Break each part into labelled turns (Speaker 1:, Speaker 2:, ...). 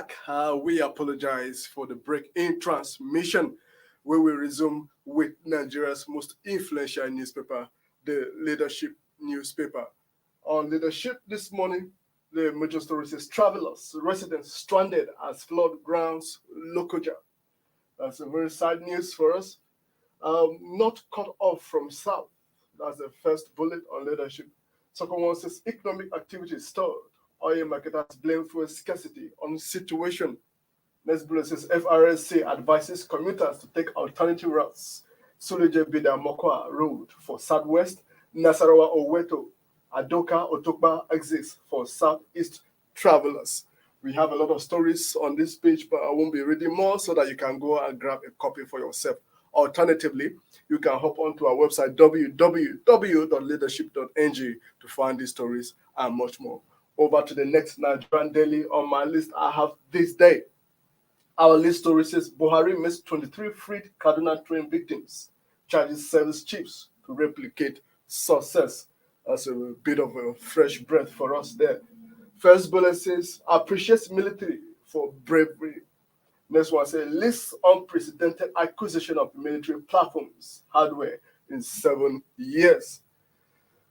Speaker 1: back. We apologize for the break in transmission. We will resume with Nigeria's most influential newspaper, the Leadership newspaper. On Leadership this morning, the major story says travelers, residents stranded as flood grounds Lokoja. That's a very sad news for us. Not cut off from south. That's the first bullet on Leadership. Second one says economic activity stalled. Oil marketers blame fuel scarcity on situation. Next bullet says FRSC advises commuters to take alternative routes. Suleje Bida Mokwa Road for Southwest, Nasarawa Oweto, Adoka Otokba exits for Southeast travelers. We have a lot of stories on this page, but I won't be reading more so that you can go and grab a copy for yourself. Alternatively, you can hop onto our website www.leadership.ng to find these stories and much more. Over to the next Nigerian daily on my list, I have this day. Our list story says Buhari missed 23 freed Kaduna train victims, charges service chiefs to replicate success. That's a bit of a fresh breath for us there. First bullet says appreciates military for bravery. Next one says lists unprecedented acquisition of military platforms, hardware in 7 years.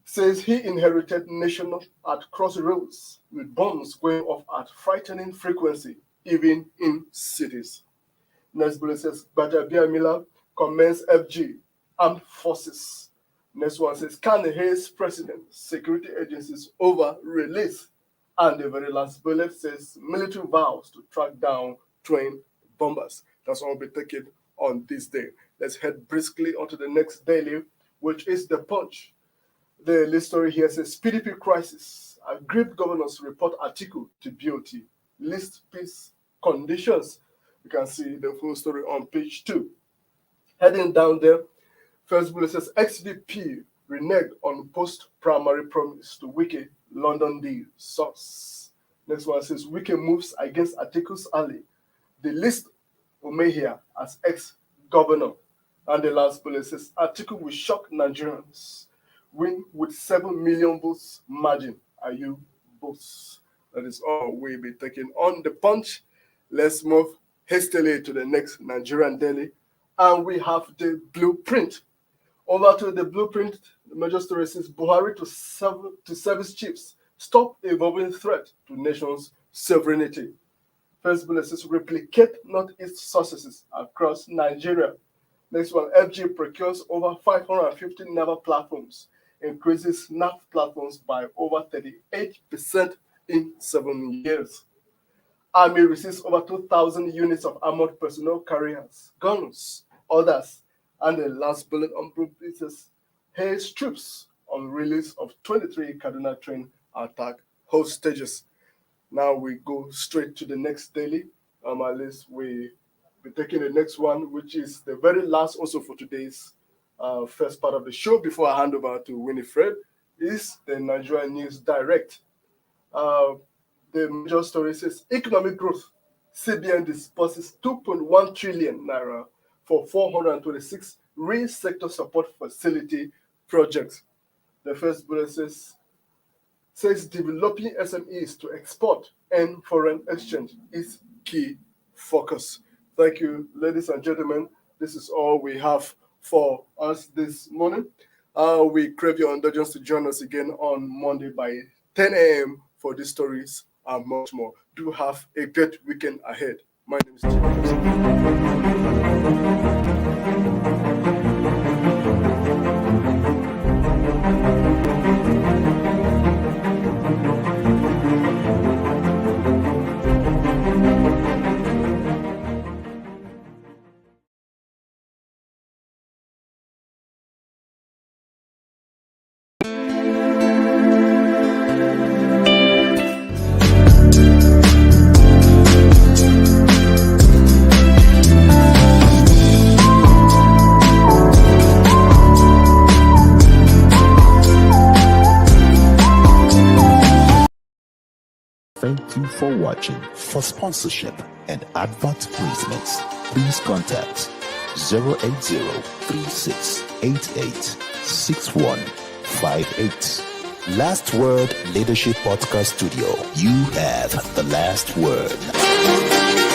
Speaker 1: Says he inherited nation at crossroads with bombs going off at frightening frequency, even in cities. Next bullet says Bajabia Miller commends FG armed forces. Next one says can Hayes president security agencies over release. And the very last bullet says military vows to track down train bombers. That's all we'll be taking on this day. Let's head briskly onto the next daily, which is the Punch. The list story here says PDP crisis. Aggrieved governors report article to BOT. List peace conditions. You can see the full story on page 2. Heading down there, first bullet says XVP reneged on post-primary promise to Wike London deal source. Next one says Wike moves against Atiku's ally. The list Umehia as ex-governor. And the last bullet says Atiku will shock Nigerians. Win with 7 million votes margin. Are you both? That is all we'll be taking on the Punch. Let's move hastily to the next Nigerian daily. And we have the blueprint. Over to the blueprint, the major story says Buhari to service chiefs. Stop evolving threat to nation's sovereignty. First bullet says replicate Northeast successes across Nigeria. Next one, FG procures over 550 naval platforms, increases NAV platforms by over 38% in 7 years. Army receives over 2,000 units of armored personnel carriers, guns, others. And the last bullet on blueprint says Hayes troops on release of 23 Kaduna train attack hostages. Now we go straight to the next daily on my list. We'll be taking the next one, which is the very last also for today's first part of the show before I hand over to Winifred, is the Nigerian NewsDirect. The major story says economic growth. CBN disburses 2.1 trillion naira for 426 real sector support facility projects. The first bullet says developing SMEs to export and foreign exchange is key focus. Thank you, ladies and gentlemen. This is all we have for us this morning. We crave your indulgence to join us again on Monday by 10 a.m. for these stories and much more. Do have a great weekend ahead. My name is James.
Speaker 2: Thank you for watching. For sponsorship and advert placements, please contact 080-3688-6158. Last Word Leadership Podcast Studio. You have the last word.